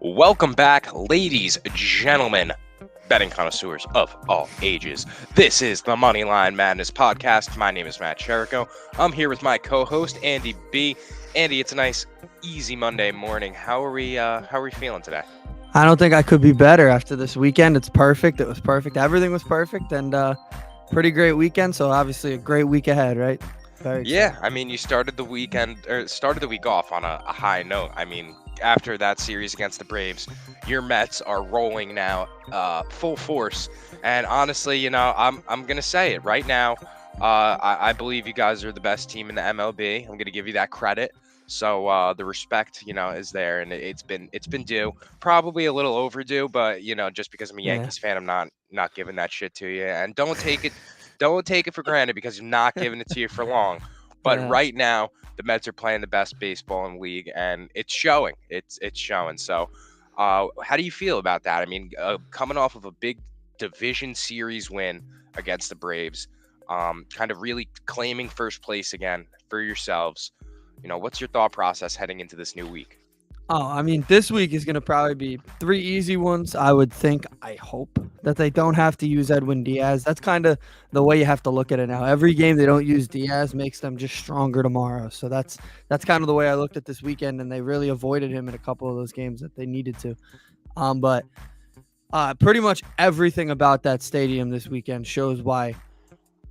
Welcome back, ladies, gentlemen, betting connoisseurs of all ages. This is the Moneyline Madness podcast. My name is Matt Chirico. I'm here with my co-host, Andy B. Andy, it's a nice, easy Monday morning. How are we feeling today? I don't think I could be better after this weekend. It's perfect. It was perfect. Everything was perfect, and pretty great weekend. So obviously a great week ahead, right? Very excited. Yeah, I mean, you started the week off on a high note. I mean, after that series against the Braves, your Mets are rolling now, full force. And honestly, I'm gonna say it right now. I believe you guys are the best team in the MLB. I'm gonna give you that credit. So the respect, is there, and it's been due. Probably a little overdue, but just because I'm a Yankees fan, I'm not giving that shit to you. And don't take it for granted because I'm not giving it to you for long. But right now, the Mets are playing the best baseball in the league, and it's showing. It's showing. So, how do you feel about that? I mean, coming off of a big division series win against the Braves, kind of really claiming first place again for yourselves. What's your thought process heading into this new week? Oh, I mean, this week is going to probably be 3 easy ones. I would think, I hope, that they don't have to use Edwin Diaz. That's kind of the way you have to look at it now. Every game they don't use Diaz makes them just stronger tomorrow. So that's kind of the way I looked at this weekend, and they really avoided him in a couple of those games that they needed to. But pretty much everything about that stadium this weekend shows why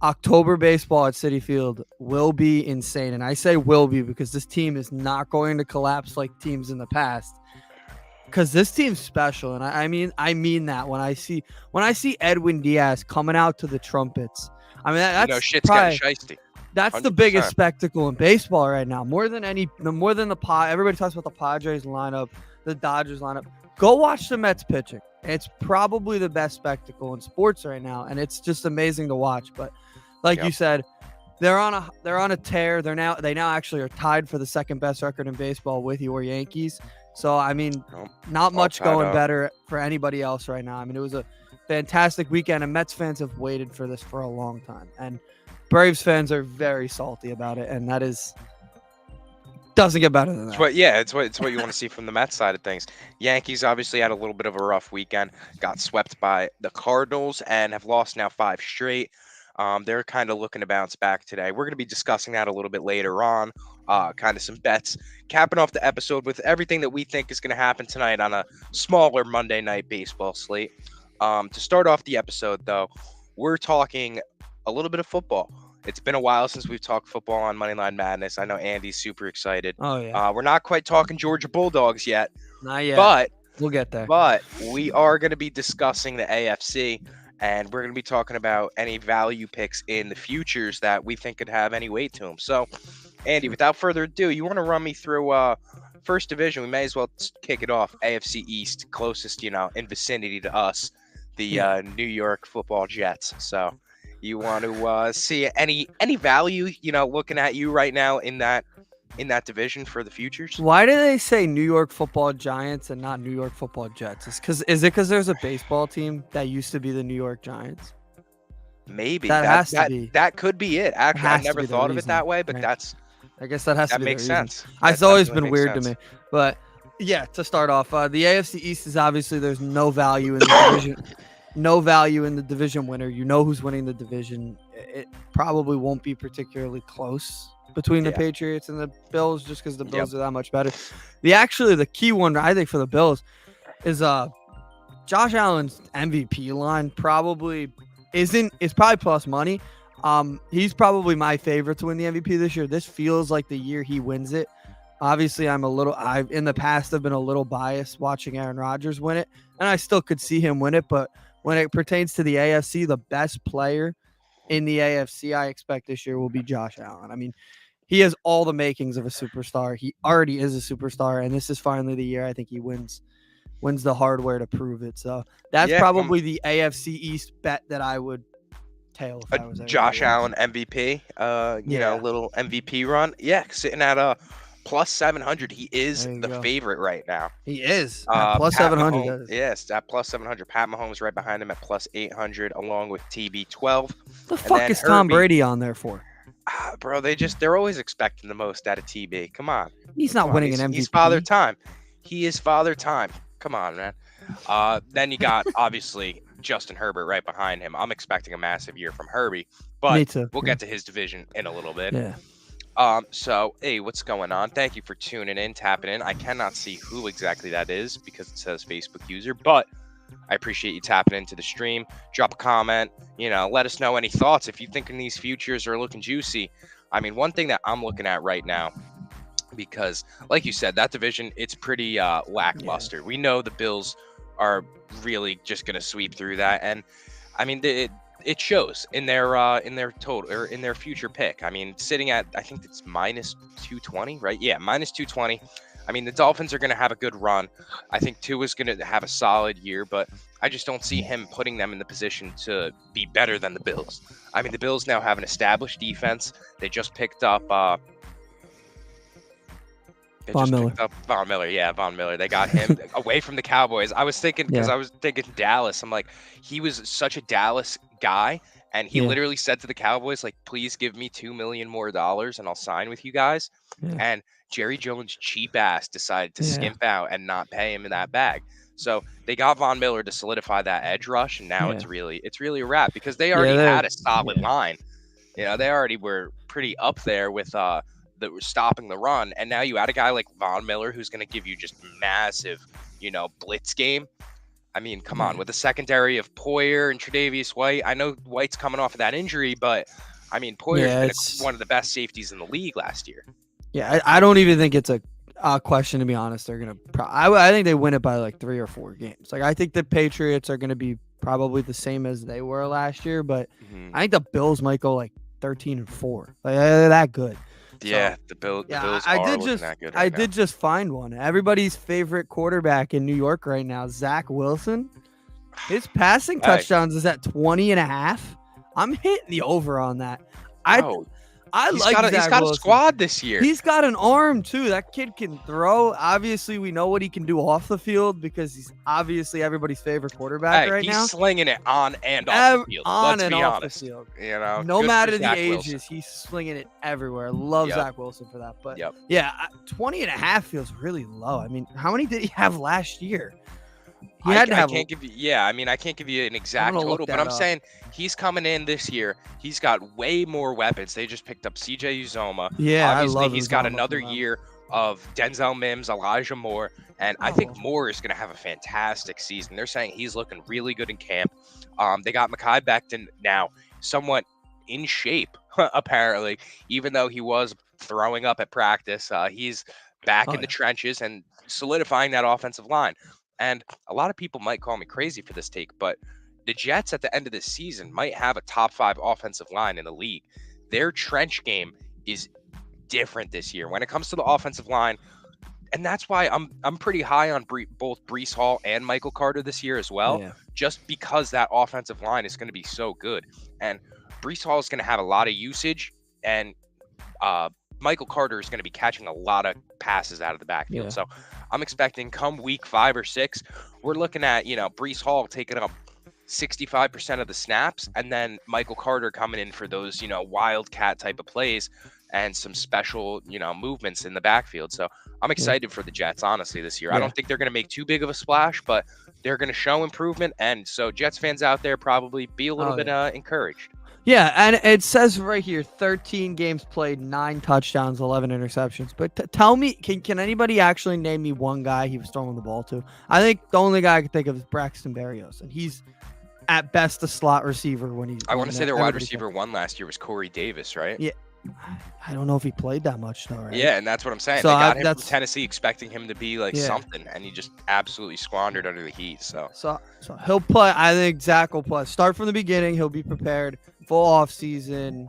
October baseball at Citi Field will be insane. And I say will be because this team is not going to collapse like teams in the past. Because this team's special. And I mean that when I see Edwin Diaz coming out to the trumpets. I mean, that's shit's getting shiesty. That's 100%. The biggest spectacle in baseball right now. More than everybody talks about the Padres lineup, the Dodgers lineup. Go watch the Mets pitching. It's probably the best spectacle in sports right now, and it's just amazing to watch. But like you said, they're on a tear. They now actually are tied for the second best record in baseball with your Yankees. So I mean, not much going better for anybody else right now. I mean, it was a fantastic weekend, and Mets fans have waited for this for a long time, and Braves fans are very salty about it, and that doesn't get better than that. It's what you want to see from the Mets side of things. Yankees obviously had a little bit of a rough weekend, got swept by the Cardinals, and have lost now 5 straight. They're kind of looking to bounce back today. We're going to be discussing that a little bit later on, kind of some bets, capping off the episode with everything that we think is going to happen tonight on a smaller Monday night baseball slate. To start off the episode, though, we're talking a little bit of football. It's been a while since we've talked football on Moneyline Madness. I know Andy's super excited. Oh, yeah. We're not quite talking Georgia Bulldogs yet. Not yet. But we'll get there. But we are going to be discussing the AFC, and we're going to be talking about any value picks in the futures that we think could have any weight to them. So, Andy, without further ado, you want to run me through first division? We may as well kick it off. AFC East, closest, in vicinity to us, the New York Football Jets. So, you want to see any value, looking at you right now in that division for the futures? Why do they say New York Football Giants and not New York Football Jets? Is it because there's a baseball team that used to be the New York Giants? Maybe that could be it. Actually, I never thought of it that way, but right. I guess that makes sense. It's always been weird to me, but yeah. To start off, the AFC East is obviously there's no value in the division. No value in the division winner. You know who's winning the division. It probably won't be particularly close between the Patriots and the Bills just because the Bills are that much better. The key one, I think, for the Bills is Josh Allen's MVP line probably is probably plus money. He's probably my favorite to win the MVP this year. This feels like the year he wins it. Obviously, I've in the past have been a little biased watching Aaron Rodgers win it, and I still could see him win it, but when it pertains to the AFC, the best player in the AFC I expect this year will be Josh Allen. I mean, he has all the makings of a superstar. He already is a superstar, and this is finally the year I think he wins the hardware to prove it. So that's probably the AFC East bet that I would tail if I was Josh Allen MVP, little MVP run. Yeah, sitting at plus 700. He is the favorite right now. He is plus 700. Yes, at plus 700. Pat Mahomes right behind him at plus 800, along with TB12. The fuck is Tom Brady on there for? Bro, they're always expecting the most out of TB. Come on. He's Come not on. winning an He's father MVP. time. He is father time. Come on, man. Then you got obviously Justin Herbert right behind him. I'm expecting a massive year from Herbie, but Me too. we'll Yeah. get to his division in a little bit. Yeah. So hey, what's going on? Thank you for tuning in, tapping in. I cannot see who exactly that is because it says Facebook user, but I appreciate you tapping into the stream. Drop a comment, let us know any thoughts if you thinking these futures are looking juicy. I mean, one thing that I'm looking at right now, because like you said, that division, it's pretty lackluster. We know the Bills are really just going to sweep through that, and I mean it shows in their total or in their future pick. I mean, sitting at, I think it's minus 220, right? Yeah, minus 220. I mean, the Dolphins are going to have a good run. I think Tua's going to have a solid year, but I just don't see him putting them in the position to be better than the Bills. I mean, the Bills now have an established defense. They just picked up Von Miller. Von Miller. Yeah, Von Miller. They got him away from the Cowboys. I was thinking, because I was thinking Dallas. I'm like, he was such a Dallas guy, and he literally said to the Cowboys, like, please give me $2 million more and I'll sign with you guys. Yeah. And Jerry Jones' cheap ass decided to skimp out and not pay him in that bag. So they got Von Miller to solidify that edge rush, and now it's really a wrap because they already had a solid line. They already were pretty up there with that were stopping the run, and now you add a guy like Von Miller who's going to give you just massive, blitz game. I mean, come on, with the secondary of Poyer and Tre'Davious White. I know White's coming off of that injury, but I mean, Poyer's been one of the best safeties in the league last year. Yeah, I don't even think it's a question, to be honest. They're gonna. I think they win it by like 3 or 4 games. Like, I think the Patriots are gonna be probably the same as they were last year, but I think the Bills might go like 13-4. Like, they're that good. Yeah, the Bills are looking that good. I did just find one. Everybody's favorite quarterback in New York right now, Zach Wilson. His passing touchdowns is at 20.5. I'm hitting the over on that. He's got a squad this year. He's got an arm too. That kid can throw. Obviously, we know what he can do off the field because he's obviously everybody's favorite quarterback right now. He's slinging it on and off the field. On Let's and be off honest. the field. No matter the ages, he's slinging it everywhere. Love Zach Wilson for that. But 20.5 feels really low. I mean, how many did he have last year? I can't give you an exact total, but I'm saying he's coming in this year. He's got way more weapons. They just picked up CJ Uzoma. Yeah, obviously I love he's got another year of Denzel Mims, Elijah Moore, and I think Moore is going to have a fantastic season. They're saying he's looking really good in camp. They got Mekhi Becton now, somewhat in shape apparently, even though he was throwing up at practice. He's back in the trenches and solidifying that offensive line. And a lot of people might call me crazy for this take, but the Jets at the end of this season might have a top 5 offensive line in the league. Their trench game is different this year when it comes to the offensive line. And that's why I'm pretty high on both Breece Hall and Michael Carter this year as well, just because that offensive line is going to be so good. And Breece Hall is going to have a lot of usage, and Michael Carter is going to be catching a lot of passes out of the backfield. So I'm expecting come week 5 or 6, we're looking at, Breece Hall taking up 65% of the snaps, and then Michael Carter coming in for those, wildcat type of plays and some special, movements in the backfield. So I'm excited for the Jets, honestly, this year. I don't think they're going to make too big of a splash, but they're going to show improvement. And so Jets fans out there probably be a little bit encouraged. Yeah, and it says right here, 13 games played, 9 touchdowns, 11 interceptions. But tell me, can anybody actually name me one guy he was throwing the ball to? I think the only guy I can think of is Braxton Berrios, and he's at best a slot receiver when he's. I want to say their wide receiver 1 last year was Corey Davis, right? Yeah. I don't know if he played that much though, right? Yeah, and that's what I'm saying. So they got him from Tennessee expecting him to be like something, and he just absolutely squandered under the heat. So he'll play. I think Zach will play. Start from the beginning. He'll be prepared. Full off season.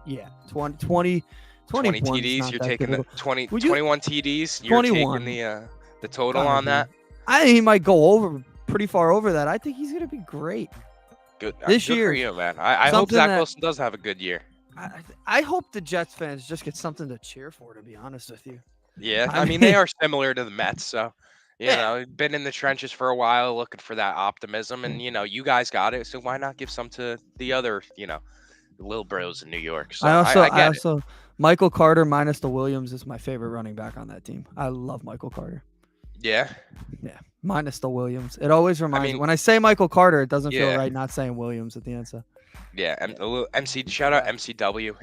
Yeah, 20 TDs. You're taking the 21 TDs. You're 21. taking the total on that. I think he might go pretty far over that. I think he's gonna be great. Good this year, for you, man. I hope Zach Wilson does have a good year. I hope the Jets fans just get something to cheer for, to be honest with you. Yeah, I mean they are similar to the Mets, so been in the trenches for a while, looking for that optimism, and you guys got it, so why not give some to the other, Lil Bro's in New York, so I get it. Michael Carter minus the Williams is my favorite running back on that team. I love Michael Carter. Yeah. Yeah, minus the Williams. It always reminds me mean, when I say Michael Carter, it doesn't feel yeah. right not saying Williams at the end. So Yeah, a little shout out MCW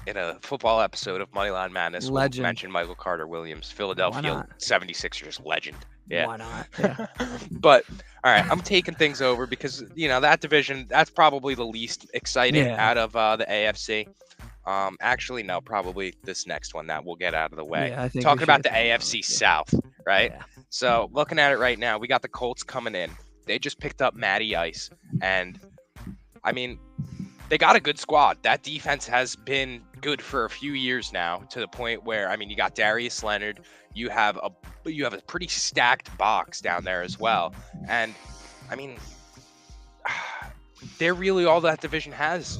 in a football episode of Moneyline Madness. Legend. We'll mention Michael Carter Williams, Philadelphia 76ers legend. Yeah. Why not? Yeah. But all right, I'm taking things over because that division, that's probably the least exciting out of the AFC. Actually, no, probably this next one that we'll get out of the way. Yeah, I think talking about the AFC South, right? Yeah. So looking at it right now, we got the Colts coming in. They just picked up Matty Ice, and I mean, they got a good squad. That defense has been good for a few years now, to the point where, I mean, you got Darius Leonard, you have a pretty stacked box down there as well, and I mean, they're really all that division has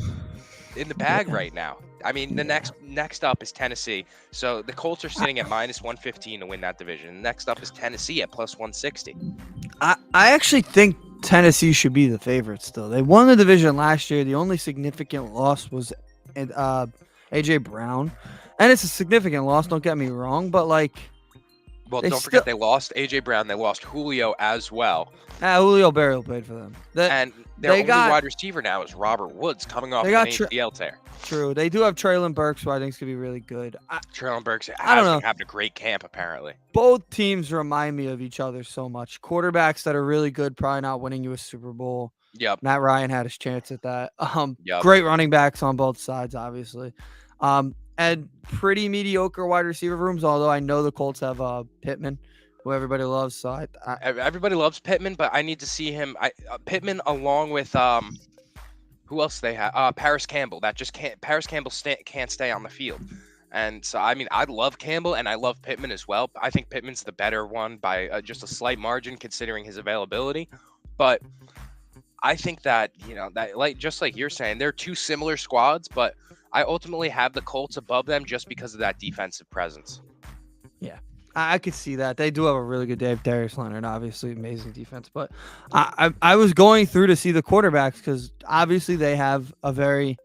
in the bag right now. I mean, the next up is Tennessee. So the Colts are sitting at minus 115 to win that division. Next up is Tennessee at plus 160. I actually think Tennessee should be the favorite still. They won the division last year. The only significant loss was AJ Brown. And it's a significant loss, don't get me wrong, but well, don't forget they lost AJ Brown. They lost Julio as well. Julio Barrios played for them. And their only wide receiver now is Robert Woods, coming off an ACL tear. True. They do have Traylon Burks, who I think is going to be really good. Traylon Burks has been having a great camp, apparently. Both teams remind me of each other so much. Quarterbacks that are really good, probably not winning you a Super Bowl. Yep. Matt Ryan had his chance at that. Yep. Great running backs on both sides, obviously. And pretty mediocre wide receiver rooms, although I know the Colts have Pittman, who everybody loves. So everybody loves Pittman, but I need to see him. Pittman along with who else they have? Paris Campbell. Paris Campbell can't stay on the field. And so, I mean, I love Campbell and I love Pittman as well. I think Pittman's the better one by just a slight margin considering his availability. But I think that, just like you're saying, they're two similar squads, but I ultimately have the Colts above them just because of that defensive presence. Yeah, I could see that. They do have a really good day of Darius Leonard, obviously amazing defense. But I was going through to see the quarterbacks because obviously they have probably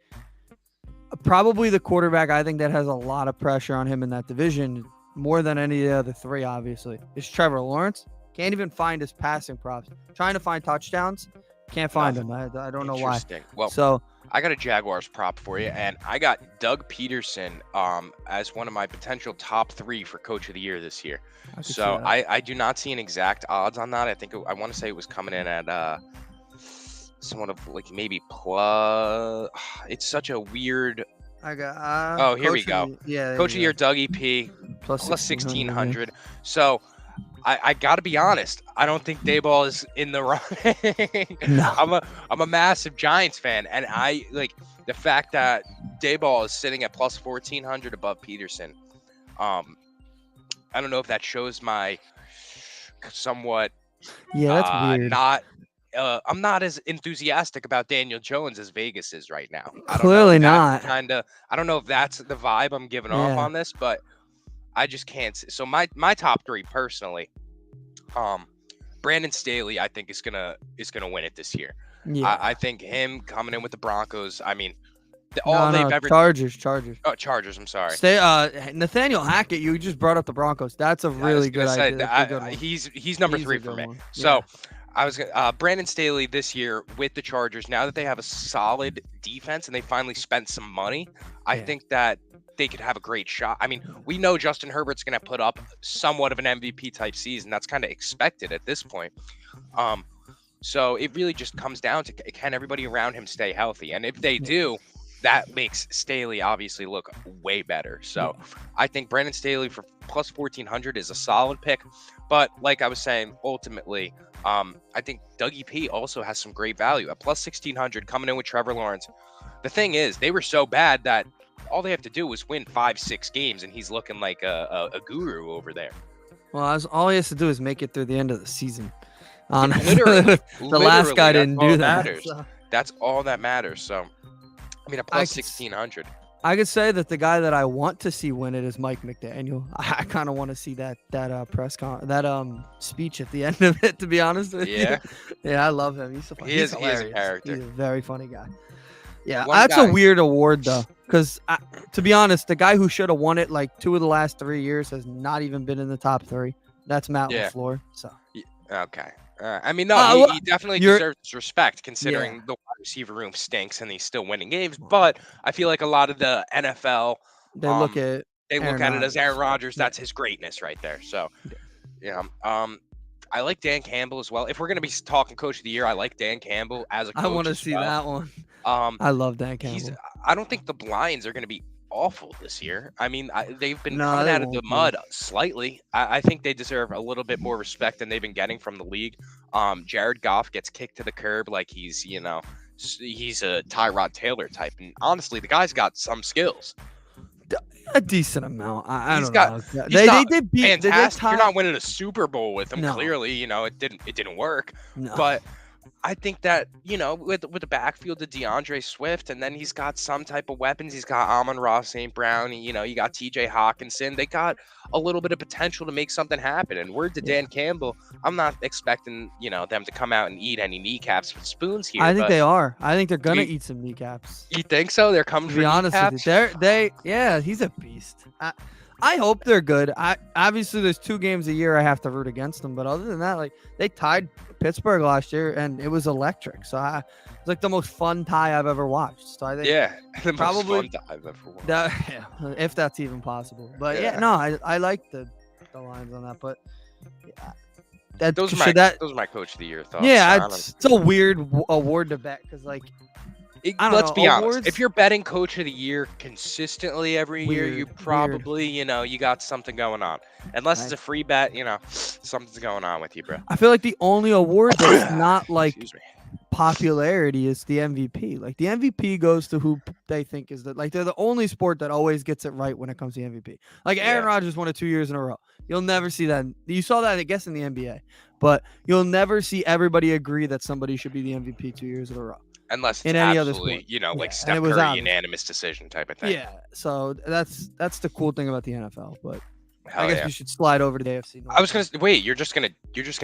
the quarterback I think that has a lot of pressure on him in that division more than any of the other three, obviously, is Trevor Lawrence. Can't even find his passing props. Trying to find touchdowns. Can't find him. I don't know why. Well, so I got a Jaguars prop for you, and I got Doug Peterson as one of my potential top 3 for Coach of the Year this year. So I do not see an exact odds on that. I want to say it was coming in at somewhat of maybe plus. It's such a weird. I got. Here we go. Coach of the Year, Doug EP plus 1600. So. I gotta be honest. I don't think Dayball is in the running. No. I'm a massive Giants fan, and I like the fact that Dayball is sitting at plus 1400 above Peterson. I don't know if that shows my somewhat. Yeah, that's weird. I'm not as enthusiastic about Daniel Jones as Vegas is right now. Clearly not. I don't know if that's the vibe I'm giving off on this, but. I just can't. So my top 3 personally, Brandon Staley, I think is gonna win it this year. Yeah. I think him coming in with the Broncos. I mean, Chargers. Oh, Chargers. I'm sorry. Nathaniel Hackett. You just brought up the Broncos. That's a really good idea. He's number 3 for me. So I was Brandon Staley this year with the Chargers. Now that they have a solid defense and they finally spent some money, I think that. They could have a great shot. I mean, we know Justin Herbert's going to put up somewhat of an MVP type season. That's kind of expected at this point. So it really just comes down to can everybody around him stay healthy? And if they do, that makes Staley obviously look way better. So I think Brandon Staley for plus 1400 is a solid pick. But like I was saying, ultimately, I think Dougie P also has some great value at plus 1600 coming in with Trevor Lawrence. The thing is, they were so bad that all they have to do is win 5-6 games, and he's looking like a guru over there. Well, all he has to do is make it through the end of the season. Literally, the last guy didn't do that. So. That's all that matters. So, I mean, a plus 1600. I could say that the guy that I want to see win it is Mike McDaniel. I kind of want to see that speech at the end of it. To be honest with you, yeah, I love him. He's hilarious. He is a character. He's a very funny guy. Yeah, One that's guy. a weird award though, because to be honest, the guy who should have won it like 2 of the last 3 years has not even been in the top 3. That's Matt Yeah. LaFleur. So Okay. I mean, no, well, he definitely you're deserves respect considering the wide receiver room stinks and he's still winning games. But I feel like a lot of the NFL, they look at they look Aaron at it as Aaron Rodgers. Yeah. That's his greatness right there. So, I like Dan Campbell as well. If we're gonna be talking Coach of the Year, I like Dan Campbell as a coach. I want to see that one. I love Dan Campbell. I don't think the Lions are gonna be awful this year. I mean, they've been No, coming they out of the won't be. mud slightly. I think they deserve a little bit more respect than they've been getting from the league. Jared Goff gets kicked to the curb like he's a Tyrod Taylor type, and honestly, the guy's got some skills. A decent amount. I don't got- know. He's not They beat. Fantastic. They You're not winning a Super Bowl with him. No. Clearly, it didn't work. No. But I think that, with the backfield of DeAndre Swift, and then he's got some type of weapons. He's got Amon-Ra St. Brown. You got TJ Hawkinson. They got a little bit of potential to make something happen. And word to Dan Campbell, I'm not expecting, them to come out and eat any kneecaps with spoons here. I think they are. I think they're gonna eat some kneecaps. You think so? They're coming To for be honest kneecaps? with you, he's a beast. I hope they're good. Obviously there's 2 games a year I have to root against them, but other than that, like they tied Pittsburgh last year and it was electric. So it's like the most fun tie I've ever watched. So I think the probably most fun tie I've ever watched. if that's even possible. But I like the lines on that. But those are my Coach of the Year thoughts. Yeah, it's a weird award to bet because like. Let's be honest. If you're betting Coach of the Year consistently every year, you probably, you got something going on. Unless it's a free bet, something's going on with you, bro. I feel like the only award that's not like popularity is the MVP. Like the MVP goes to who they think is they're the only sport that always gets it right when it comes to MVP. Like Aaron Rodgers won it 2 years in a row. You'll never see that. You saw that, I guess, in the NBA, but you'll never see everybody agree that somebody should be the MVP 2 years in a row. Unless it's in any other sport. like Steph Curry unanimous decision type of thing. Yeah, so that's the cool thing about the NFL. But Hell I guess we should slide over to the AFC. I was gonna wait. You're just gonna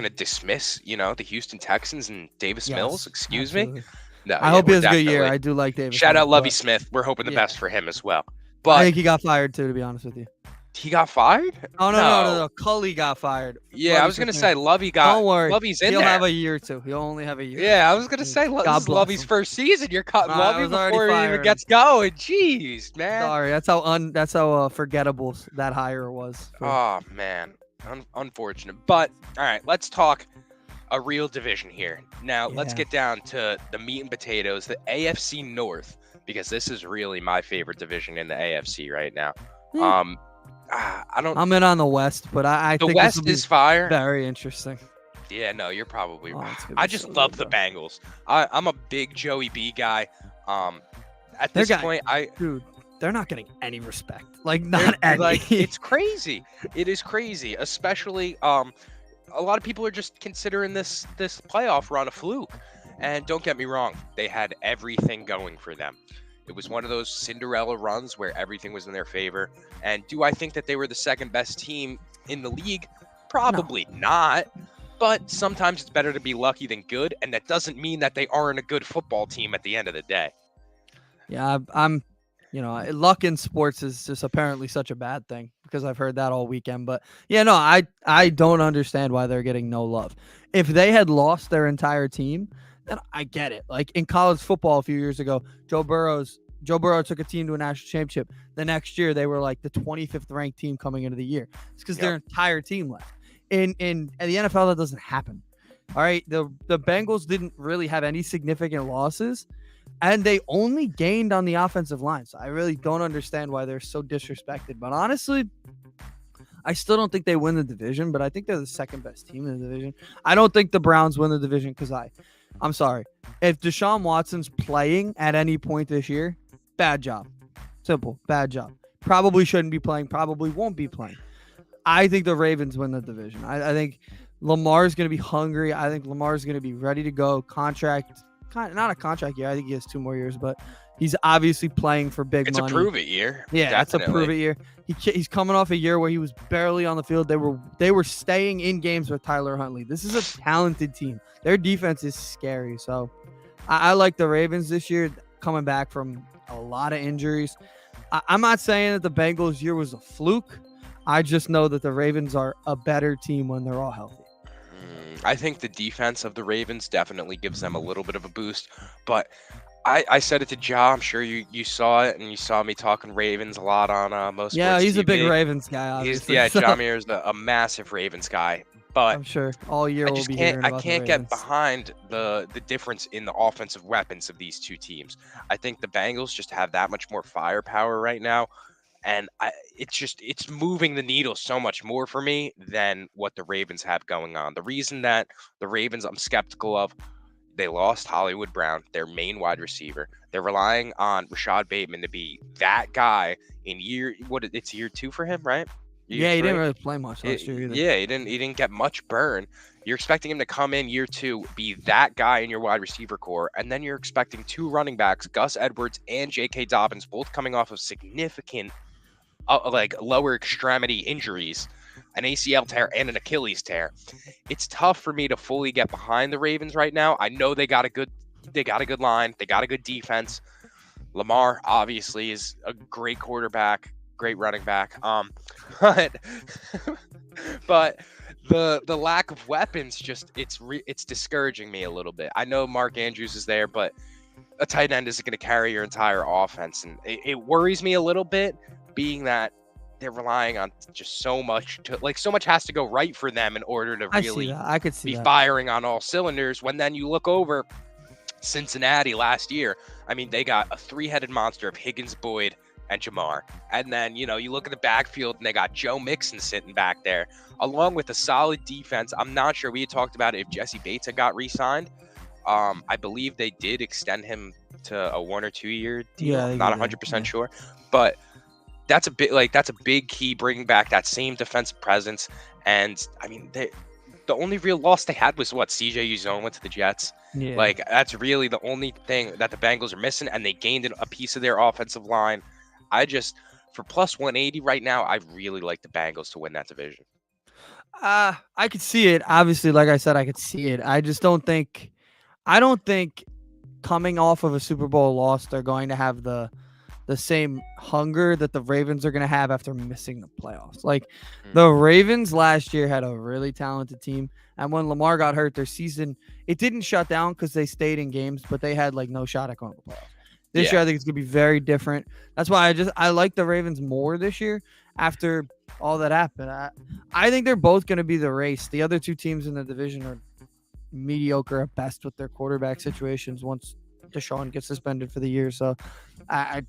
dismiss, the Houston Texans and Davis Mills. Excuse me. No, I hope he has a good year. I do like Davis. Shout out Lovie Smith. We're hoping the best for him as well. But I think he got fired too, to be honest with you. He got fired? Oh no. Cully got fired. Yeah, Lovie I was gonna say Lovie got. Don't worry, Lovie's in He'll there. have a year too. He'll only have a year. Yeah, I was gonna say this is Lovie's first season. You're cutting Lovie before he even gets going. Jeez, man. Sorry, that's how forgettable that hire was. Oh man, unfortunate. But all right, let's talk a real division here. Now let's get down to the meat and potatoes, the AFC North, because this is really my favorite division in the AFC right now. I'm in on the West, but I think the West is fire. Very interesting. Yeah, no, you're probably right. I just love the Bengals. I'm a big Joey B guy. At this point, dude, they're not getting any respect. Like not any. Like it's crazy. It is crazy, especially a lot of people are just considering this playoff run a fluke. And don't get me wrong, they had everything going for them. It was one of those Cinderella runs where everything was in their favor. And do I think that they were the second best team in the league? Probably not. But sometimes it's better to be lucky than good. And that doesn't mean that they aren't a good football team at the end of the day. Yeah, I'm luck in sports is just apparently such a bad thing because I've heard that all weekend. But yeah, no, I don't understand why they're getting no love. If they had lost their entire team, then I get it. Like in college football a few years ago, Joe Burrow took a team to a national championship. The next year, they were like the 25th ranked team coming into the year. It's because their entire team left. In the NFL, that doesn't happen. All right, the Bengals didn't really have any significant losses, and they only gained on the offensive line. So I really don't understand why they're so disrespected. But honestly, I still don't think they win the division, but I think they're the second best team in the division. I don't think the Browns win the division because I'm sorry. If Deshaun Watson's playing at any point this year, bad job. Simple, bad job. Probably shouldn't be playing, probably won't be playing. I think the Ravens win the division. I think Lamar's going to be hungry. I think Lamar's going to be ready to go. Not a contract year. I think he has 2 more years, but he's obviously playing for big money. It's a prove-it year. Yeah, definitely. It's a prove-it year. He's coming off a year where he was barely on the field. They were staying in games with Tyler Huntley. This is a talented team. Their defense is scary. So I like the Ravens this year. coming back from a lot of injuries. I'm not saying that the Bengals year was a fluke. I just know that the Ravens are a better team when they're all healthy. I think the defense of the Ravens definitely gives them a little bit of a boost, but I said it to Ja. I'm sure you saw it, and you saw me talking Ravens a lot on most sports He's TV. a big Ravens guy, obviously. Jameer is a massive Ravens guy, but I'm sure all year we'll be hearing about the Ravens. get behind the difference in the offensive weapons of these two teams. I think the Bengals just have that much more firepower right now, and it's moving the needle so much more for me than what the Ravens have going on. The reason that the Ravens I'm skeptical of, they lost Hollywood Brown, their main wide receiver. They're relying on Rashad Bateman to be that guy in it's year 2 for him, right? He didn't really play much last year either. Yeah, he didn't get much burn. You're expecting him to come in year 2, be that guy in your wide receiver core, and then you're expecting 2 running backs, Gus Edwards and J.K. Dobbins, both coming off of significant lower extremity injuries, an ACL tear and an Achilles tear. It's tough for me to fully get behind the Ravens right now. I know they got a good line, they got a good defense. Lamar obviously is a great quarterback, great running back. But the lack of weapons just it's discouraging me a little bit. I know Mark Andrews is there, but a tight end isn't going to carry your entire offense, and it worries me a little bit, being that they're relying on just so much has to go right for them in order to really be firing on all cylinders. When then you look over Cincinnati last year, I mean, they got a 3-headed monster of Higgins, Boyd, and Jamar. And then, you look at the backfield and they got Joe Mixon sitting back there, along with a solid defense. I'm not sure, we had talked about it, if Jesse Bates had got re-signed. I believe they did extend him to a 1 or 2 year deal. Yeah, I'm not 100% sure, but that's a big key, bringing back that same defensive presence. And I mean, the only real loss they had was CJ Uzome went to the Jets. Yeah. That's really the only thing that the Bengals are missing, and they gained a piece of their offensive line. For plus 180 right now, I really like the Bengals to win that division. I could see it. Obviously, like I said, I could see it. I don't think coming off of a Super Bowl loss, they're going to have the same hunger that the Ravens are going to have after missing the playoffs. The Ravens last year had a really talented team, and when Lamar got hurt, their season, it didn't shut down because they stayed in games, but they had no shot at going to the playoffs. This year, I think it's going to be very different. That's why I like the Ravens more this year after all that happened. I think they're both going to be the race. The other two teams in the division are mediocre at best with their quarterback situations once Deshaun gets suspended for the year. So I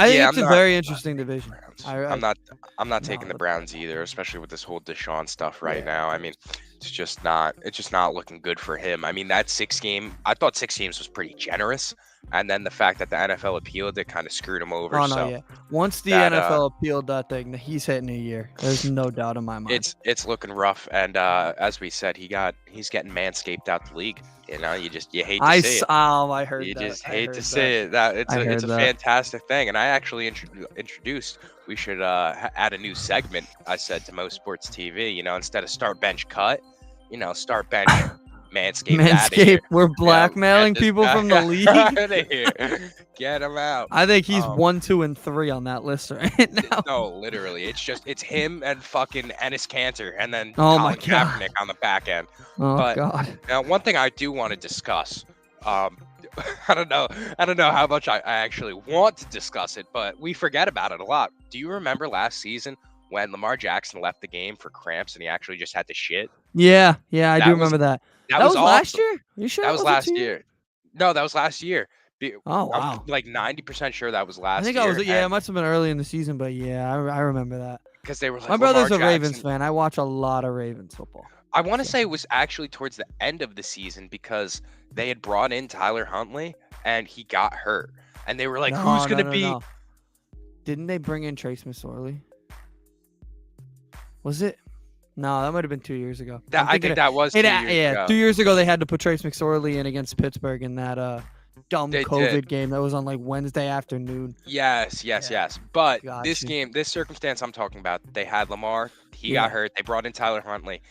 think it's a very interesting division. I'm not taking the Browns either, especially with this whole Deshaun stuff right now. I mean, it's just not looking good for him. I mean, I thought 6 games was pretty generous, and then the fact that the NFL appealed it kind of screwed him over. Once the NFL appealed that thing, he's hitting a year. There's no doubt in my mind. It's looking rough, and as we said, he's getting manscaped out the league. You hate to see it. I heard you that. just hate to say it. It's a fantastic thing, and I actually introduced. We should add a new segment. I said to Most Sports TV, instead of start bench cut, start bench Manscaped. We're blackmailing people from the league. Out of here. Get him out. I think he's 1, 2, and 3 on that list right now. No, literally, it's him and fucking Enes Kanter, and then Colin Kaepernick on the back end. God. Now, one thing I do want to discuss. I don't know how much I actually want to discuss it, but we forget about it a lot. Do you remember last season when Lamar Jackson left the game for cramps and he actually just had to shit? Yeah, I do remember that. That was awesome. Last year? Are you sure that was last year? No, that was last year. Oh, wow. I'm 90% sure that was last year. I think it must have been early in the season, but yeah, I remember that. Because they were my brother's a Ravens fan. I watch a lot of Ravens football. I want to say it was actually towards the end of the season because they had brought in Tyler Huntley and he got hurt. And they were like, who's going to be... No. Didn't they bring in Trace McSorley? Was it? No, that might have been 2 years ago. I think that was 2 years ago. 2 years ago they had to put Trace McSorley in against Pittsburgh in that dumb COVID game that was on Wednesday afternoon. Yes. But this circumstance I'm talking about, they had Lamar. He got hurt. They brought in Tyler Huntley.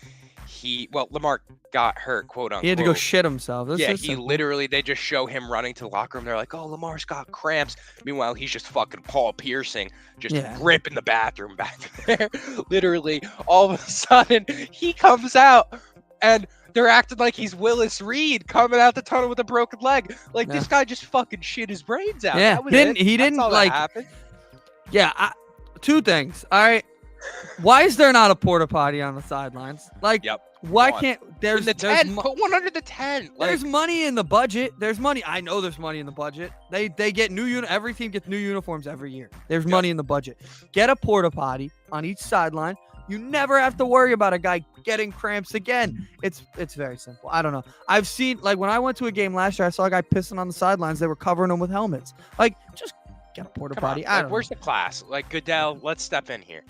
Lamar got hurt, quote unquote. He had to go shit himself. Yeah, they just show him running to the locker room. They're like, oh, Lamar's got cramps. Meanwhile, he's just fucking Paul piercing, just ripping the bathroom back there. Literally, all of a sudden, he comes out and they're acting like he's Willis Reed coming out the tunnel with a broken leg. Like, this guy just fucking shit his brains out. Yeah, he didn't like. Yeah, two things. All right. Why is there not a porta potty on the sidelines? Like, why can't there's the 10? Put one under the 10. There's money in the budget. There's money. I know there's money in the budget. They get every team gets new uniforms every year. There's money in the budget. Get a porta potty on each sideline. You never have to worry about a guy getting cramps again. It's very simple. I don't know. I've seen, like, when I went to a game last year, I saw a guy pissing on the sidelines. They were covering him with helmets. Like, just get a porta potty. I don't know. Where's the class? Like, Goodell, let's step in here.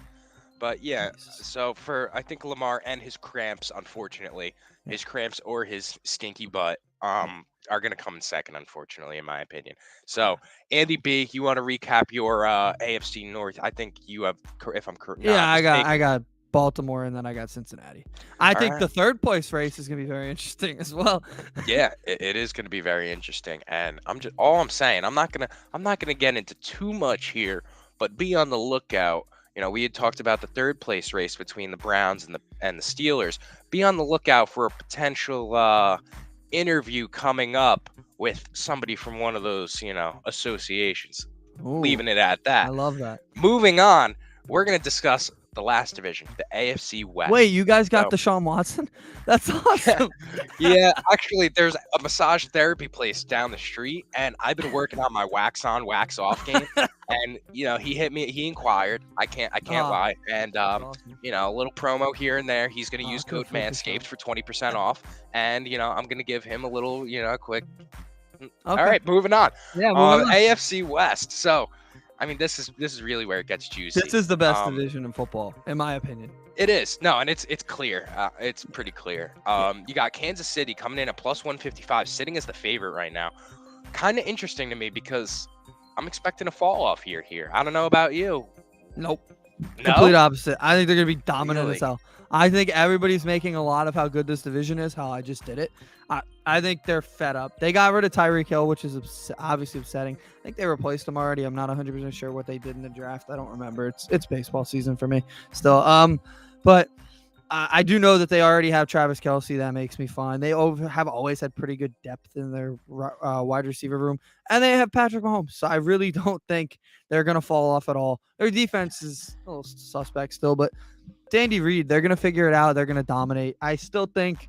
But yeah, so I think Lamar and his cramps, unfortunately, his cramps or his stinky butt, are going to come in second, unfortunately, in my opinion. So, Andy B, you want to recap your AFC North? I think you have, if I'm correct. Yeah, I got Baltimore, and then I got Cincinnati. I think the third place race is going to be very interesting as well. Yeah, it is going to be very interesting, and all I'm saying, I'm not gonna get into too much here, but be on the lookout. You know, we had talked about the third place race between the Browns and the Steelers. Be on the lookout for a potential interview coming up with somebody from one of those, associations. Ooh, leaving it at that. I love that. Moving on, we're going to discuss the last division, the AFC West. Wait, you guys got Deshaun Watson? That's awesome. Yeah, actually, there's a massage therapy place down the street, and I've been working on my wax on, wax off game. And he hit me. He inquired. I can't lie. And awesome. A little promo here and there. He's going to use code Manscaped for 20% off. And I'm going to give him a little, quick. Okay. All right, moving on. Yeah, moving on. AFC West. So, I mean, this is really where it gets juicy. This is the best division in football, in my opinion. It is. No, and it's clear. It's pretty clear. You got Kansas City coming in at plus 155, sitting as the favorite right now. Kind of interesting to me because I'm expecting a fall off here. I don't know about you. Nope. No? Complete opposite. I think they're going to be dominant as hell. I think everybody's making a lot of how good this division is, how I just did it. I think they're fed up. They got rid of Tyreek Hill, which is obviously upsetting. I think they replaced him already. I'm not 100% sure what they did in the draft. I don't remember. It's baseball season for me still. But I do know that they already have Travis Kelce. That makes me fine. They have always had pretty good depth in their wide receiver room. And they have Patrick Mahomes. So I really don't think they're going to fall off at all. Their defense is a little suspect still. But Andy Reid, they're going to figure it out. They're going to dominate. I still think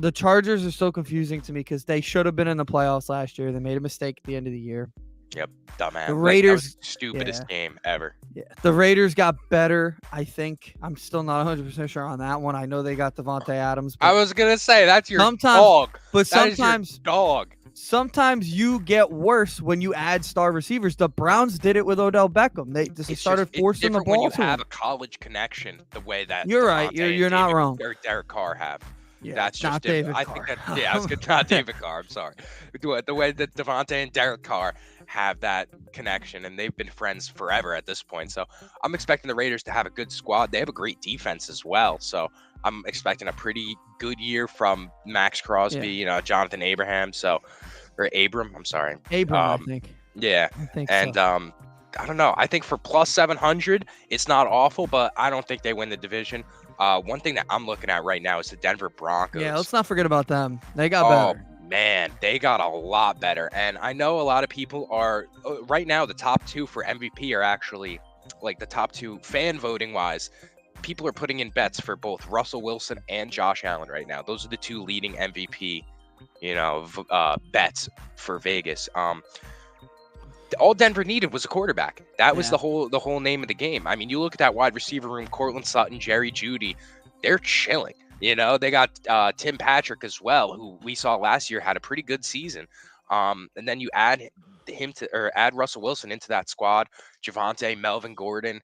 the Chargers are so confusing to me because they should have been in the playoffs last year. They made a mistake at the end of the year. Yep, dumbass. The Raiders, stupidest game ever. Yeah, the Raiders got better. I think I'm still not 100% sure on that one. I know they got Devontae Adams. I was gonna say that's your dog. But sometimes dog. Sometimes you get worse when you add star receivers. The Browns did it with Odell Beckham. They started forcing the ball. When you have a college connection, the way that you're right. You're not wrong. Derek Carr have. Yeah, that's just not David Carr. I think I was good. Not David Carr. I'm sorry. The way that Devontae and Derek Carr have that connection, and they've been friends forever at this point. So I'm expecting the Raiders to have a good squad. They have a great defense as well. So I'm expecting a pretty good year from Max Crosby, Jonathan Abraham. I'm sorry. I think. Yeah. I think and so. I don't know. I think for plus 700, it's not awful, but I don't think they win the division. One thing that I'm looking at right now is the Denver Broncos. Yeah, let's not forget about them. They got better. Man, they got a lot better. And I know a lot of people are right now, the top two for MVP are actually like the top two fan voting wise. People are putting in bets for both Russell Wilson and Josh Allen right now. Those are the two leading MVP, bets for Vegas. All Denver needed was a quarterback. That was the whole name of the game. I mean, you look at that wide receiver room, Cortland Sutton, Jerry Jeudy, they're chilling. They got Tim Patrick as well, who we saw last year had a pretty good season. And then you add Russell Wilson into that squad, Javonte, Melvin Gordon,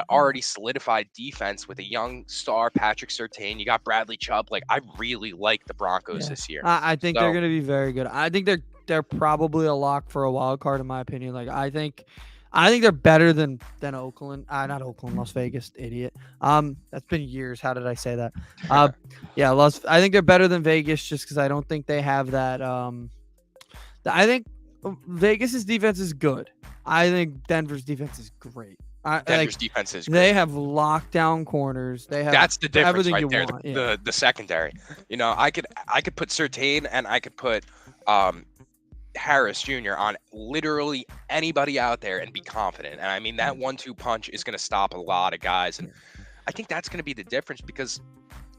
already solidified defense with a young star, Patrick Surtain. You got Bradley Chubb. Like, I really like the Broncos this year. I think they're going to be very good. I think they're probably a lock for a wild card, in my opinion. Like, I think I think they're better than Oakland. Not Oakland, Las Vegas, idiot. That's been years. How did I say that? Yeah, I think they're better than Vegas just because I don't think they have that. I think Vegas's defense is good. I think Denver's defense is great. Denver's defense is great. They have lockdown corners. They have that's the difference everything right you there. want. The secondary. I could put Surtain and I could put Harris Jr. on literally anybody out there and be confident. And I mean that 1-2 punch is going to stop a lot of guys, and I think that's going to be the difference because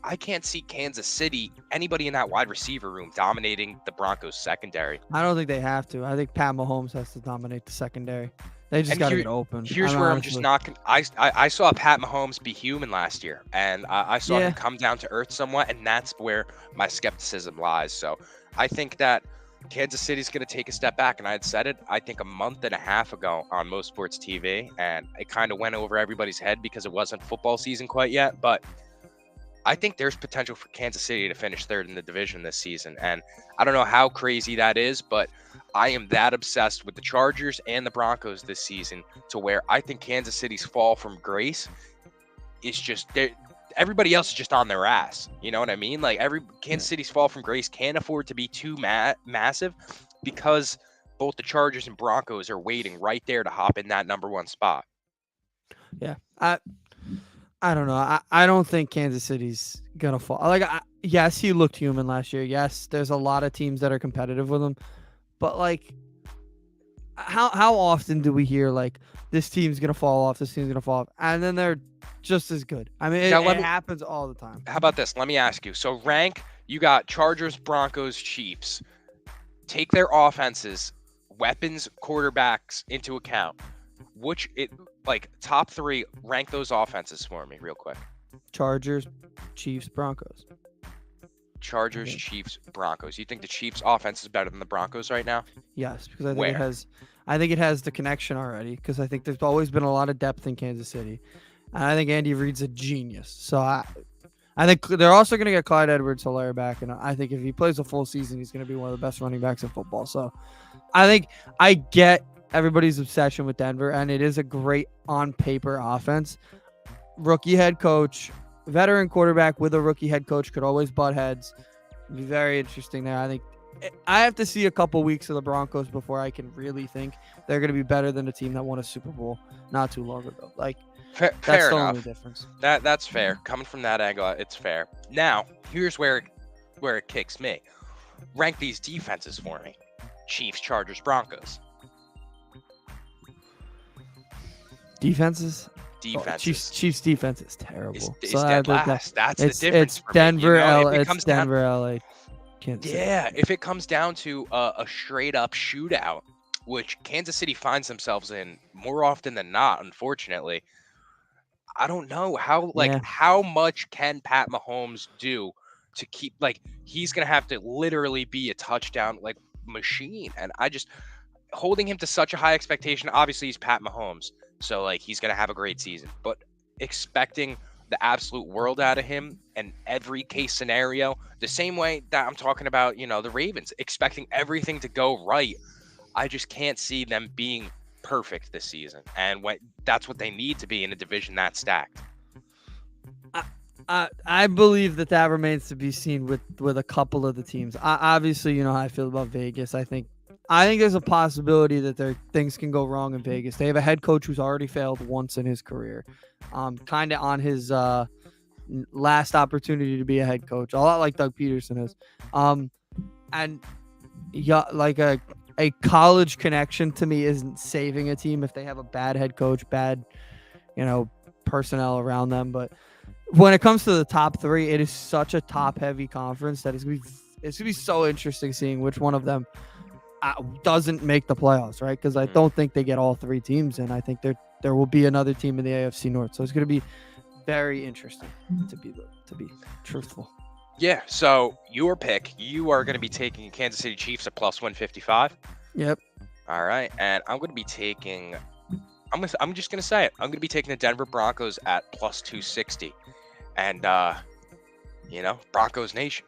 I can't see Kansas City, anybody in that wide receiver room dominating the Broncos secondary. I don't think they have to. I think Pat Mahomes has to dominate the secondary. They just got to get open. Here's where I'm just not. I saw Pat Mahomes be human last year, and I saw him come down to earth somewhat, and that's where my skepticism lies. So I think that Kansas City's going to take a step back, and I had said it, I think a month and a half ago on Most Sports TV, and it kind of went over everybody's head because it wasn't football season quite yet, but I think there's potential for Kansas City to finish third in the division this season, and I don't know how crazy that is, but I am that obsessed with the Chargers and the Broncos this season to where I think Kansas City's fall from grace is just everybody else is just on their ass. You know what I mean? Like Kansas City's fall from grace can't afford to be too massive because both the Chargers and Broncos are waiting right there to hop in that number one spot. Yeah. I don't know. I don't think Kansas City's gonna fall. Yes, he looked human last year. Yes, there's a lot of teams that are competitive with him, but like, how often do we hear like this team's gonna fall off, this team's gonna fall off, and then they're just as good? I mean, it happens all the time. How about this? Let me ask you. So you got Chargers, Broncos, Chiefs. Take their offenses, weapons, quarterbacks into account. Top three, rank those offenses for me real quick. Chargers, Chiefs, Broncos. Chargers, Chiefs, Broncos. You think the Chiefs offense is better than the Broncos right now? Yes, because I think it has the connection already, because I think there's always been a lot of depth in Kansas City. And I think Andy Reid's a genius. So I think they're also going to get Clyde Edwards-Helaire back, and I think if he plays a full season, he's going to be one of the best running backs in football. So I think I get everybody's obsession with Denver, and it is a great on-paper offense. Rookie head coach, veteran quarterback with a rookie head coach could always butt heads. It'd be very interesting there. I think I have to see a couple weeks of the Broncos before I can really think they're going to be better than a team that won a Super Bowl not too long ago. Like, fair that's the enough. only difference. That's fair. Coming from that angle, it's fair. Now, here's where it kicks me. Rank these defenses for me. Chiefs, Chargers, Broncos. Defenses. Chiefs defense is terrible. It's dead last. That's the difference. It's Denver, LA. It's Denver, LA. If it comes down to a straight up shootout, which Kansas City finds themselves in more often than not, unfortunately, I don't know how much can Pat Mahomes do to keep, he's gonna have to literally be a touchdown machine, and I just holding him to such a high expectation. Obviously, he's Pat Mahomes. So, he's going to have a great season. But expecting the absolute world out of him and every case scenario, the same way that I'm talking about, the Ravens, expecting everything to go right, I just can't see them being perfect this season. And that's what they need to be in a division that stacked. I believe that remains to be seen with a couple of the teams. Obviously, you know how I feel about Vegas. I think there's a possibility that things can go wrong in Vegas. They have a head coach who's already failed once in his career, kind of on his last opportunity to be a head coach, a lot like Doug Peterson is. And a college connection to me isn't saving a team if they have a bad head coach, bad, personnel around them. But when it comes to the top three, it is such a top-heavy conference that it's gonna be so interesting seeing which one of them doesn't make the playoffs, right? Because I don't think they get all three teams in. I think there will be another team in the AFC North, so it's going to be very interesting to be truthful. Yeah. So your pick, you are going to be taking Kansas City Chiefs at plus 155. Yep. All right, and I'm going to be taking. I'm just going to say it. I'm going to be taking the Denver Broncos at plus 260, and Broncos Nation.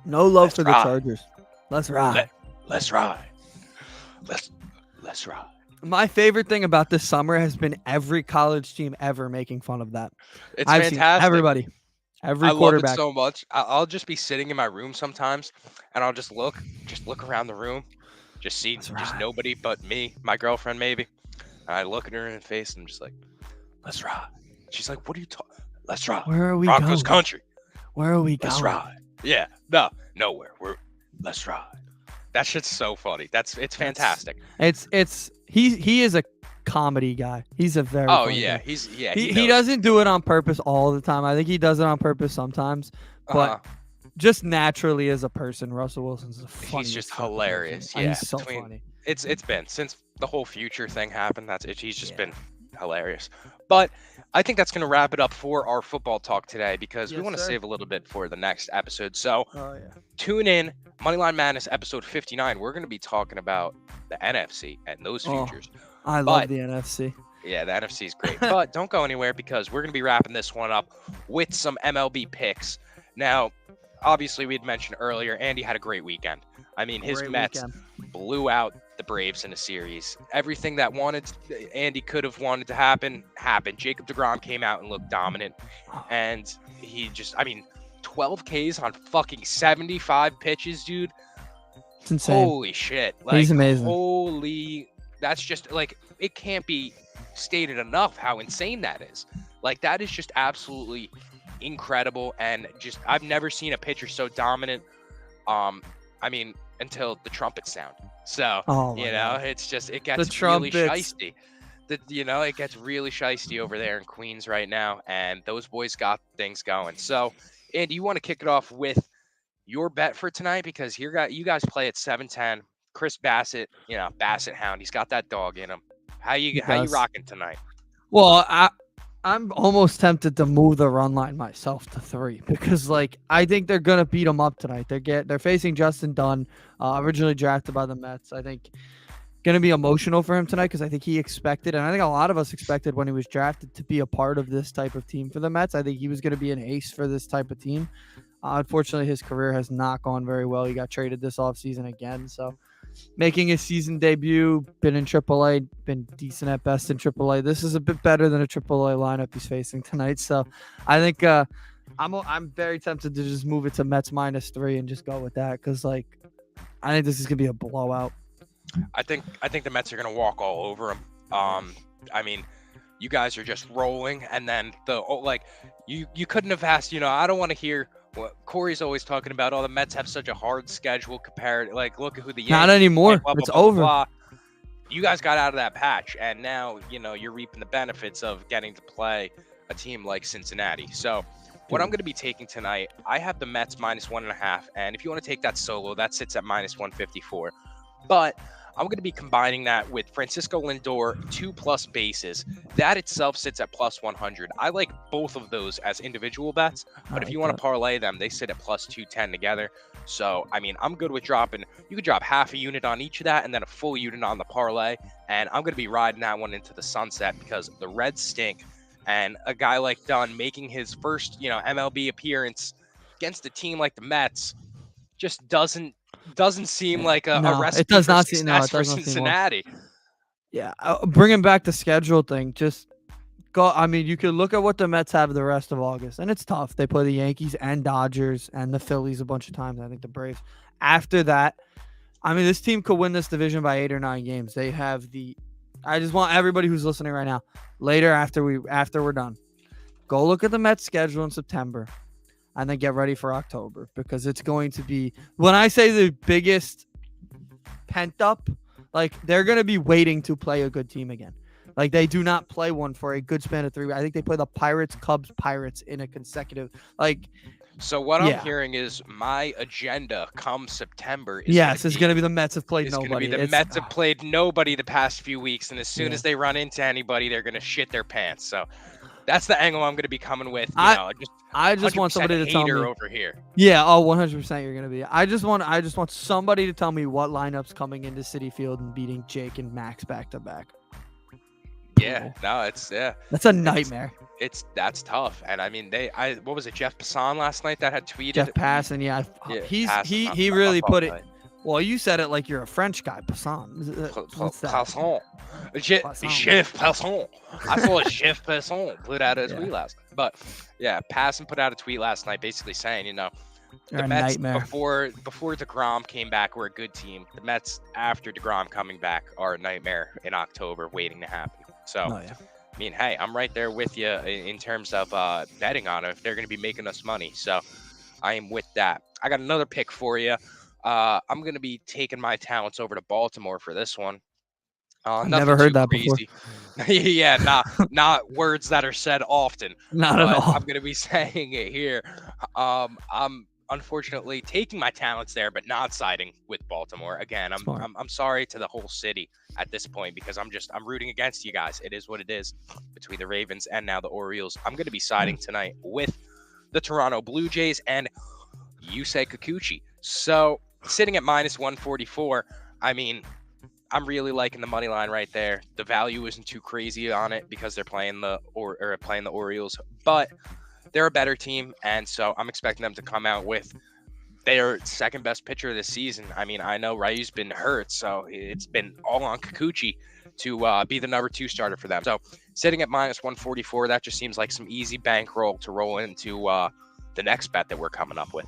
No love for the Chargers. Let's ride. Let's ride. Let's ride. My favorite thing about this summer has been every college team ever making fun of that. It's I've seen fantastic. everybody, every I love it quarterback. so much. I'll just be sitting in my room sometimes, and I'll just look around the room, just see That's just right. nobody but me, my girlfriend maybe. And I look at her in the face and I'm just like, let's ride. She's like, what are you talking? Let's ride. Where are we Broncos going? country. Where are we Let's going? ride. Yeah. No, nowhere. Let's ride. That shit's so funny. It's fantastic. He is a comedy guy. He's a very Oh funny yeah, guy. he He knows. doesn't do it on purpose all the time. I think he does it on purpose sometimes, Uh-huh. but just naturally as a person, Russell Wilson's the He's funniest just fucking hilarious. person. Yeah. He's so funny. It's been since the whole future thing happened. He's just been Yeah. hilarious. But I think that's going to wrap it up for our football talk today because we Yes, want to sir. save a little bit for the next episode. So Oh yeah. tune in, Moneyline Madness episode 59. We're going to be talking about the NFC and those Oh. futures. I love the NFC. Yeah, the NFC is great. But don't go anywhere because we're going to be wrapping this one up with some MLB picks. Now, obviously, we had mentioned earlier, Andy had a great weekend. I mean, his Great Mets weekend. blew out the Braves in a series. Everything that Andy could have wanted to happen, happened. Jacob deGrom came out and looked dominant. And he just, 12 Ks on fucking 75 pitches, dude. It's insane. Holy shit. He's amazing. That's just, it can't be stated enough how insane that is. That is just absolutely incredible. And just, I've never seen a pitcher so dominant. Until the trumpets sound. So, God. it's just, it gets really shiesty. It gets really shiesty over there in Queens right now, and those boys got things going. So, Andy, you want to kick it off with your bet for tonight because you guys play at 7:10. Chris Bassett, Bassett Hound, he's got that dog in him. How you rocking tonight? Well, I'm almost tempted to move the run line myself to 3 because I think they're gonna beat them up tonight. They're facing Justin Dunn, originally drafted by the Mets. I think gonna be emotional for him tonight because I think he expected, and I think a lot of us expected when he was drafted to be a part of this type of team for the Mets. I think he was gonna be an ace for this type of team. Unfortunately, his career has not gone very well. He got traded this offseason again, so making his season debut, been in AAA, been decent at best in AAA. This is a bit better than a AAA lineup he's facing tonight. So I think I'm very tempted to just move it to Mets -3 and just go with that because I think this is gonna be a blowout. I think the Mets are gonna walk all over him. You guys are just rolling, and then you couldn't have asked. I don't want to hear what Corey's always talking about. Oh, the Mets have such a hard schedule compared. Look at who the Yankees not anymore. Blah, blah, it's blah, over. Blah, blah. You guys got out of that patch, and now you're reaping the benefits of getting to play a team like Cincinnati. So, what I'm going to be taking tonight, I have the Mets -1.5, and if you want to take that solo, that sits at -154. But I'm going to be combining that with Francisco Lindor 2+ bases. That itself sits at +100. I like both of those as individual bets, but if you want to parlay them, they sit at +210 together. So, I'm good with dropping. You could drop half a unit on each of that and then a full unit on the parlay. And I'm going to be riding that one into the sunset because the Reds stink. And a guy like Dunn making his first, MLB appearance against a team like the Mets just doesn't seem like a recipe for success for Cincinnati. Yeah, bringing back the schedule thing, just go. You could look at what the Mets have the rest of August, and it's tough. They play the Yankees and Dodgers and the Phillies a bunch of times. I think the Braves. After that, this team could win this division by 8 or 9 games. They have I just want everybody who's listening right now, later after we're done, go look at the Mets schedule in September. And then get ready for October because it's going to be, when I say the biggest pent up, they're going to be waiting to play a good team again. They do not play one for a good span of 3. I think they play the Pirates, Cubs, Pirates in a consecutive, So what I'm hearing is my agenda come September is it's going to be the Mets have played nobody. It's going to be the Mets have played nobody the past few weeks. And as soon as they run into anybody, they're going to shit their pants. So that's the angle I'm going to be coming with. I just want somebody to tell me over here. Yeah, 100% you're going to be. I just want somebody to tell me what lineup's coming into Citi Field and beating Jake and Max back to back. Yeah, no, that's a nightmare. That's tough. And what was it, Jeff Passan last night that had tweeted? Jeff Passan, he really put it. Well, you said it like you're a French guy. Poisson. What's that? Poisson. Poisson. Chef Poisson. I saw Chef Poisson put out a Yeah. tweet last night. But yeah, Passon put out a tweet last night basically saying, You're the a Mets nightmare. before DeGrom came back were a good team. The Mets after DeGrom coming back are a nightmare in October waiting to happen. So, Oh, yeah. I mean, hey, I'm right there with you in terms of betting on it if they're going to be making us money. So I am with that. I got another pick for you. I'm going to be taking my talents over to Baltimore for this one. I've Nothing never heard too that crazy. Yeah, not words that are said often. Not at But all. I'm going to be saying it here. I'm unfortunately taking my talents there, but not siding with Baltimore. Again, I'm sorry to the whole city at this point because I'm rooting against you guys. It is what it is between the Ravens and now the Orioles. I'm going to be siding tonight with the Toronto Blue Jays and Yusei Kikuchi. So sitting at minus 144, I mean, I'm really liking the money line right there. The value isn't too crazy on it because they're playing the Orioles, but they're a better team, and so I'm expecting them to come out with their second best pitcher this season. I mean, I know Ryu's been hurt, so it's been all on Kikuchi to be the number 2 starter for them. So sitting at minus 144, that just seems like some easy bankroll to roll into the next bet that we're coming up with.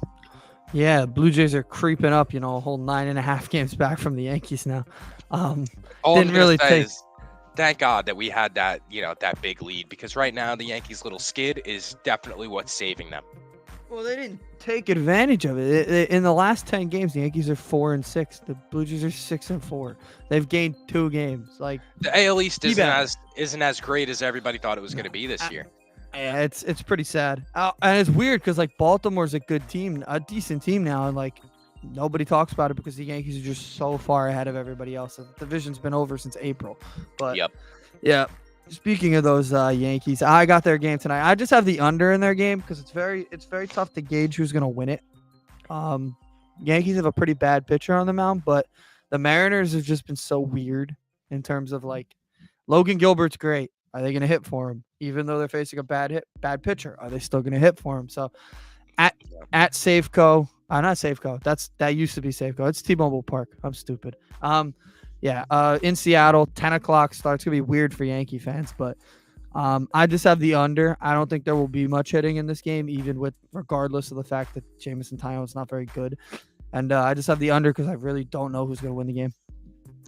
Yeah, Blue Jays are creeping up, a whole 9.5 games back from the Yankees now. Didn't really take. Thank God that we had that, that big lead, because right now the Yankees' little skid is definitely what's saving them. Well, they didn't take advantage of it. In the last 10 games, the Yankees are 4-6. The Blue Jays are 6-4. They've gained 2 games. Like the AL East isn't as great as everybody thought it was going to be this year. Yeah, it's pretty sad. And it's weird because like Baltimore's a good team, a decent team now, and like nobody talks about it because the Yankees are just so far ahead of everybody else. The division's been over since April. But yep. Yeah. Speaking of those Yankees, I got their game tonight. I just have the under in their game because it's very tough to gauge who's gonna win it. Yankees have a pretty bad pitcher on the mound, but the Mariners have just been so weird in terms of like Logan Gilbert's great. Are they gonna hit for him? Even though they're facing a bad pitcher, are they still gonna hit for him? So at Safeco, not Safeco. That used to be Safeco. It's T-Mobile Park. I'm stupid. In Seattle, 10 o'clock start. It's going to be weird for Yankee fans, but I just have the under. I don't think there will be much hitting in this game, regardless of the fact that Jameson Taillon's not very good. And I just have the under because I really don't know who's going to win the game.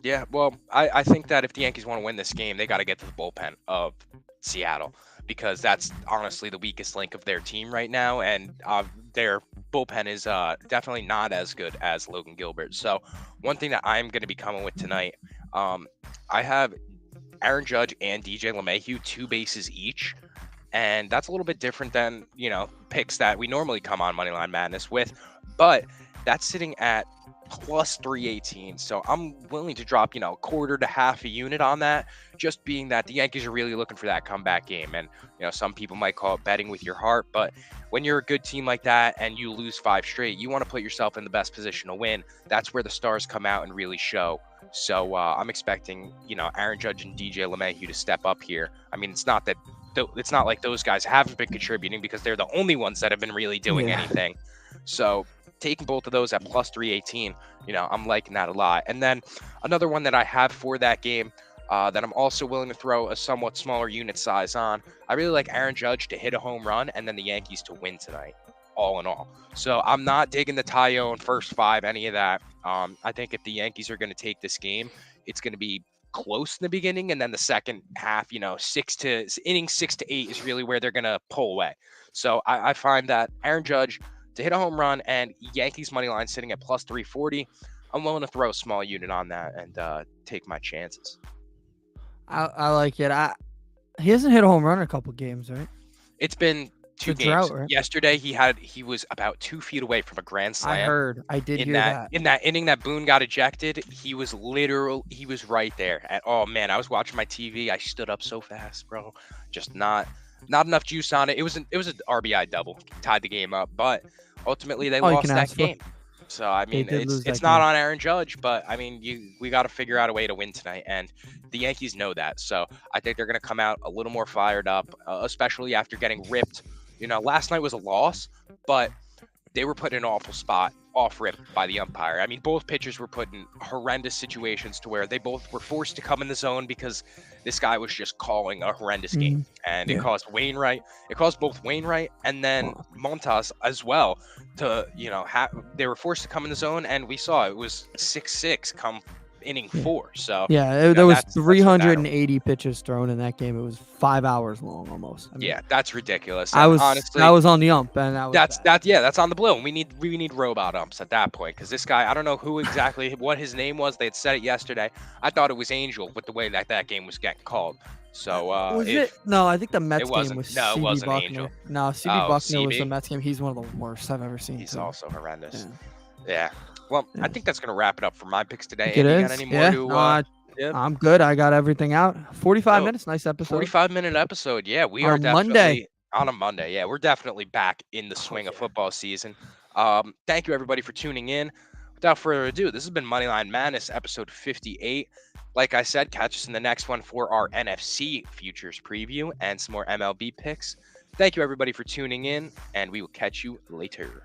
Yeah, well, I think that if the Yankees want to win this game, they got to get to the bullpen of Seattle, because that's honestly the weakest link of their team right now, and their bullpen is definitely not as good as Logan Gilbert. So one thing that I'm going to be coming with tonight, I have Aaron Judge and DJ LeMahieu 2 bases each, and that's a little bit different than picks that we normally come on Moneyline Madness with, but that's sitting at plus 318. So I'm willing to drop, quarter to half a unit on that, just being that the Yankees are really looking for that comeback game. And, some people might call it betting with your heart, but when you're a good team like that and you lose 5 straight, you want to put yourself in the best position to win. That's where the stars come out and really show. So I'm expecting, Aaron Judge and DJ LeMahieu to step up here. I mean, it's not like those guys haven't been contributing, because they're the only ones that have been really doing anything. So taking both of those at plus 318, I'm liking that a lot. And then another one that I have for that game that I'm also willing to throw a somewhat smaller unit size on. I really like Aaron Judge to hit a home run and then the Yankees to win tonight, all in all. So I'm not digging the Taillon first 5, any of that. I think if the Yankees are going to take this game, it's going to be close in the beginning, and then the second half, 6 to 8 is really where they're going to pull away. So I find that Aaron Judge to hit a home run and Yankees money line sitting at plus 340. I'm willing to throw a small unit on that and take my chances. I like it. He hasn't hit a home run in a couple games, right? It's been 2 games. Drought, right? Yesterday he was about 2 feet away from a grand slam. I did hear that. In that inning that Boone got ejected, he was right there. Oh man, I was watching my TV. I stood up so fast, bro. Just not enough juice on it. It was an RBI double, tied the game up, but ultimately they lost that game. So I mean, it's not on Aaron Judge, but I mean, we got to figure out a way to win tonight, and the Yankees know that. So I think they're going to come out a little more fired up, especially after getting ripped. Last night was a loss, but they were put in an awful spot off rip by the umpire. I mean, both pitchers were put in horrendous situations to where they both were forced to come in the zone because this guy was just calling a horrendous game. And it caused both Wainwright and then Montas as well to, they were forced to come in the zone, and we saw it was 6-6 come inning 4. So there was 380 pitches thrown in that game. It was 5 hours long almost. I mean, that's ridiculous. I was on the ump, and that's on the blue. We need robot umps at that point, because this guy, I don't know what his name was. They had said it yesterday. I thought it was Angel with the way that game was getting called. So was it? No, I think the Mets game was no, it wasn't Buckner. Angel. No, CB Buckner was the Mets game. He's one of the worst I've ever seen. He's also horrendous. Yeah. Well, I think that's going to wrap it up for my picks today. I'm good. I got everything out. 45 minutes. Nice episode. 45-minute episode. Yeah, we are definitely on a Monday. Yeah, we're definitely back in the swing of football season. Thank you, everybody, for tuning in. Without further ado, this has been Moneyline Madness, episode 58. Like I said, catch us in the next one for our NFC futures preview and some more MLB picks. Thank you, everybody, for tuning in, and we will catch you later.